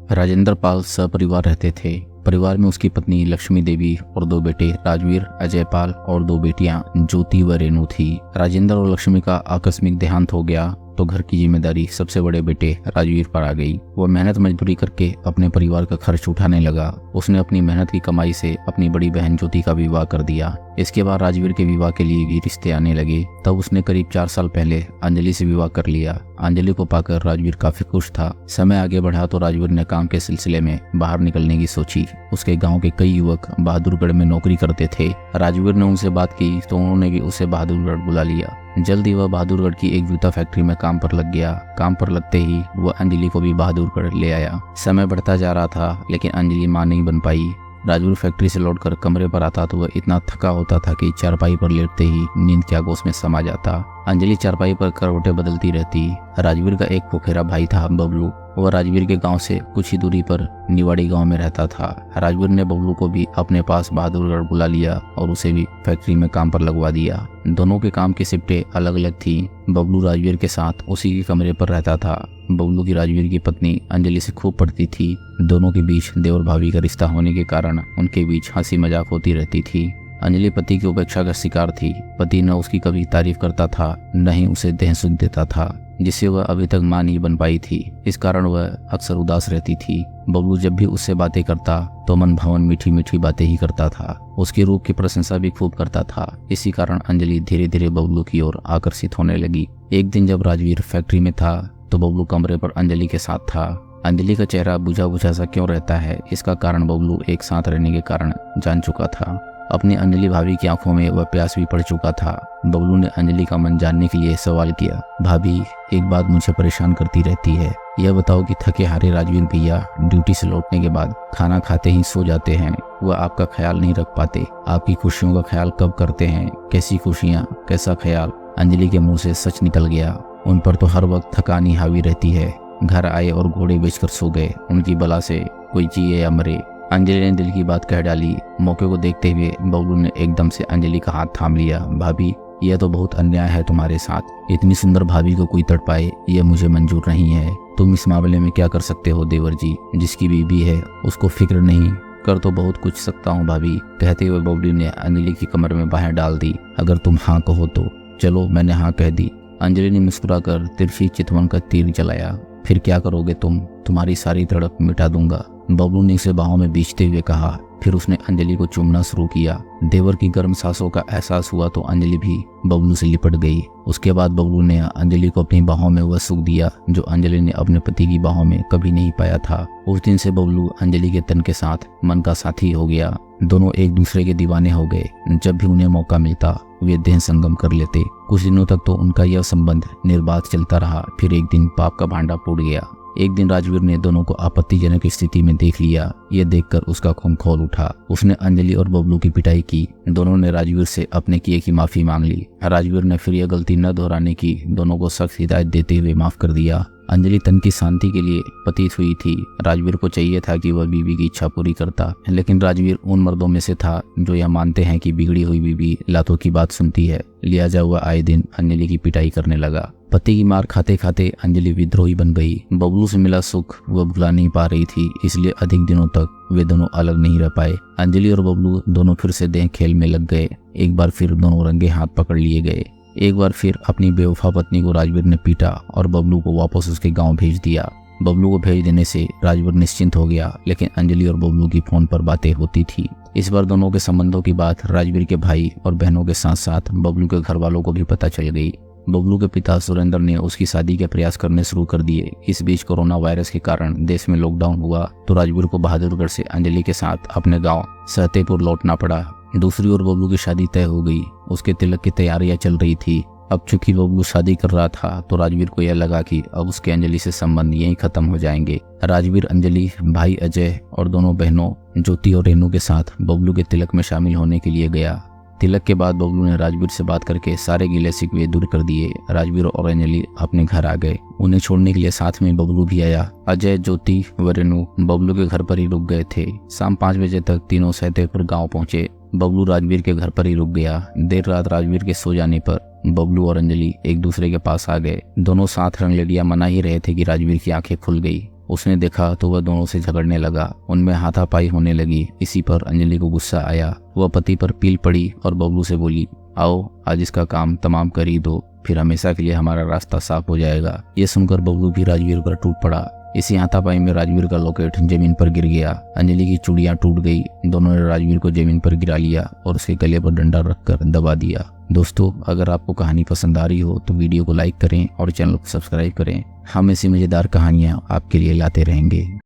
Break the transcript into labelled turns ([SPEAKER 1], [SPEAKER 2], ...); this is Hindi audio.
[SPEAKER 1] राजेंद्र पाल सपरिवार रहते थे। परिवार में उसकी पत्नी लक्ष्मी देवी और 2 बेटे राजवीर, अजय पाल और 2 बेटियां ज्योति व रेणु थी। राजेंद्र और लक्ष्मी का आकस्मिक देहांत हो गया तो घर की जिम्मेदारी सबसे बड़े बेटे राजवीर पर आ गई। वह मेहनत मजदूरी करके अपने परिवार का खर्च उठाने लगा। उसने अपनी मेहनत की कमाई से अपनी बड़ी बहन ज्योति का विवाह कर दिया। इसके बाद राजवीर के विवाह के लिए भी रिश्ते आने लगे। तब उसने करीब 4 साल पहले अंजलि से विवाह कर लिया। अंजलि को पाकर राजवीर काफी खुश था। समय आगे बढ़ा तो राजवीर ने काम के सिलसिले में बाहर निकलने की सोची। उसके गांव के कई युवक बहादुरगढ़ में नौकरी करते थे। राजवीर ने उनसे बात की तो उन्होंने भी उसे बहादुरगढ़ बुला लिया। जल्द ही वह बहादुरगढ़ की एक जूता फैक्ट्री में काम पर लग गया। काम पर लगते ही वह अंजलि को भी बहादुरगढ़ ले आया। समय बढ़ता जा रहा था लेकिन अंजलि मां नहीं बन पाई। राजवीर फैक्ट्री से लौटकर कमरे पर आता तो वह इतना थका होता था कि चारपाई पर लेटते ही नींद के आगोश में समा जाता। अंजलि चारपाई पर करवटें बदलती रहती। राजवीर का एक फुफेरा भाई था बबलू। वह राजवीर के गांव से कुछ ही दूरी पर निवाड़ी गांव में रहता था। राजवीर ने बबलू को भी अपने पास बहादुरगढ़ बुला लिया और उसे भी फैक्ट्री में काम पर लगवा दिया। दोनों के काम की शिफ्टें अलग अलग थी। बबलू राजवीर के साथ उसी के कमरे पर रहता था। बबलू की राजवीर की पत्नी अंजलि से खूब पटती थी। दोनों के बीच देवर भाभी का रिश्ता होने के कारण उनके बीच हंसी मजाक होती रहती थी। अंजलि पति की उपेक्षा का शिकार थी। पति न उसकी कभी तारीफ करता था न ही उसे देह सुख देता था, जिससे वह अभी तक मां नहीं बन पाई थी। इस कारण वह अक्सर उदास रहती थी। बबलू जब भी उससे बातें करता तो मन भावन मीठी मीठी बातें ही करता था। उसके रूप की प्रशंसा भी खूब करता था। इसी कारण अंजलि धीरे धीरे बबलू की ओर आकर्षित होने लगी। एक दिन जब राजवीर फैक्ट्री में था तो बबलू कमरे पर अंजलि के साथ था। अंजलि का चेहरा बुझा बुझा सा क्यों रहता है, इसका कारण बबलू एक साथ रहने के कारण जान चुका था। अपनी अंजलि भाभी की आंखों में वह प्यास भी पड़ चुका था। बबलू ने अंजलि का मन जानने के लिए सवाल किया, भाभी एक बात मुझे परेशान करती रहती है। यह बताओ कि थके हारे राजवीर भैया ड्यूटी से लौटने के बाद खाना खाते ही सो जाते हैं। वह आपका ख्याल नहीं रख पाते। आपकी खुशियों का ख्याल कब करते हैं? कैसी खुशियाँ, कैसा ख्याल? अंजलि के मुंह से सच निकल गया। उन पर तो हर वक्त थकान ही हावी रहती है। घर आए और घोड़े बेचकर सो गए। उनकी बला से कोई जिए या मरे। अंजलि ने दिल की बात कह डाली। मौके को देखते हुए बबलू ने एकदम से अंजलि का हाथ थाम लिया। भाभी यह तो बहुत अन्याय है तुम्हारे साथ। इतनी सुंदर भाभी को कोई तड़पाए यह मुझे मंजूर नहीं है। तुम इस मामले में क्या कर सकते हो देवर जी? जिसकी बीबी है उसको फिक्र नहीं। कर तो बहुत कुछ सकता हूँ भाभी। कहते हुए बबलू ने अंजलि की कमर में बाहें डाल दी। अगर तुम हाँ कहो तो। चलो मैंने हाँ कह दी। अंजलि ने मुस्कुराकर तिरछी चितवन का तीर चलाया। फिर क्या करोगे तुम? तुम्हारी सारी तड़प मिटा दूंगा। बबलू ने इसे बाहों में बींचते हुए कहा। फिर उसने अंजलि को चूमना शुरू किया। देवर की गर्म सांसों का एहसास हुआ तो अंजलि भी बबलू से लिपट गई। उसके बाद बबलू ने अंजलि को अपनी बाहों में वह सुख दिया जो अंजलि ने अपने पति की बाहों में कभी नहीं पाया था। उस दिन से बबलू अंजलि के तन के साथ मन का साथी हो गया। दोनों एक दूसरे के दीवाने हो गए। जब भी उन्हें मौका मिलता वे देह संगम कर लेते। कुछ दिनों तक तो उनका यह संबंध निर्बाध चलता रहा। फिर एक दिन पाप का भांडा फूट गया। एक दिन राजवीर ने दोनों को आपत्तिजनक स्थिति में देख लिया। यह देखकर उसका खून खौल उठा। उसने अंजलि और बबलू की पिटाई की। दोनों ने राजवीर से अपने किए की माफी मांग ली। राजवीर ने फिर यह गलती न दोहराने की दोनों को सख्त हिदायत देते हुए माफ कर दिया। अंजलि तन की शांति के लिए पतित हुई थी। राजवीर को चाहिए था कि वह बीवी की इच्छा पूरी करता, लेकिन राजवीर उन मर्दों में से था जो यह मानते हैं कि बिगड़ी हुई बीवी लातों की बात सुनती है। लिहाजा वह आए दिन अंजलि की पिटाई करने लगा। पति की मार खाते खाते अंजलि विद्रोही बन गई। बबलू से मिला सुख वह भुला नहीं पा रही थी, इसलिए अधिक दिनों तक वे दोनों अलग नहीं रह पाए। अंजलि और बबलू दोनों फिर से देह खेल में लग गए। एक बार फिर दोनों रंगे हाथ पकड़ लिए गए। एक बार फिर अपनी बेवफा पत्नी को राजवीर ने पीटा और बबलू को वापस उसके गांव भेज दिया। बबलू को भेज देने से राजवीर निश्चिंत हो गया, लेकिन अंजलि और बबलू की फोन पर बातें होती थी। इस बार दोनों के संबंधों की बात राजवीर के भाई और बहनों के साथ साथ बबलू के घर वालों को भी पता चल गई। बबलू के पिता सुरेंद्र ने उसकी शादी के प्रयास करने शुरू कर दिए। इस बीच कोरोना वायरस के कारण देश में लॉकडाउन हुआ तो राजवीर को बहादुरगढ़ से अंजलि के साथ अपने गांव सहतेपुर लौटना पड़ा। दूसरी ओर बबलू की शादी तय हो गई। उसके तिलक की तैयारियां चल रही थी। अब चूंकि बबलू शादी कर रहा था तो राजवीर को यह लगा कि अब उसके अंजलि से संबंध यहीं खत्म हो जाएंगे। राजवीर अंजलि, भाई अजय और दोनों बहनों ज्योति और रेणु के साथ बबलू के तिलक में शामिल होने के लिए गया। तिलक के बाद बबलू ने राजवीर से बात करके सारे गिले शिकवे दूर कर दिए। राजवीर और अंजलि अपने घर आ गए। उन्हें छोड़ने के लिए साथ में बबलू भी आया। अजय, ज्योति व रेणु बबलू के घर पर ही रुक गए थे। शाम 5 बजे तक तीनों सहतेपुर गांव पहुंचे। बबलू राजवीर के घर पर ही रुक गया। देर रात राजवीर के सो जाने पर बबलू और अंजलि एक दूसरे के पास आ गए। दोनों साथ रंगलेलियां मना ही रहे थे कि राजवीर की आंखें खुल गई। उसने देखा तो वह दोनों से झगड़ने लगा, उनमें हाथापाई होने लगी। इसी पर अंजलि को गुस्सा आया। वह पति पर पील पड़ी और बबलू से बोली, आओ आज इसका काम तमाम कर ही दो, फिर हमेशा के लिए हमारा रास्ता साफ हो जाएगा। ये सुनकर बबलू भी राजवीर पर टूट पड़ा। इसी हाथापाई में राजवीर का लॉकेट जमीन पर गिर गया। अंजलि की चूड़ियां टूट गई। दोनों ने राजवीर को जमीन पर गिरा लिया और उसके गले पर डंडा रखकर दबा दिया। दोस्तों, अगर आपको कहानी पसंद आ रही हो तो वीडियो को लाइक करें और चैनल को सब्सक्राइब करें। हम ऐसी मजेदार कहानियां आपके लिए लाते रहेंगे।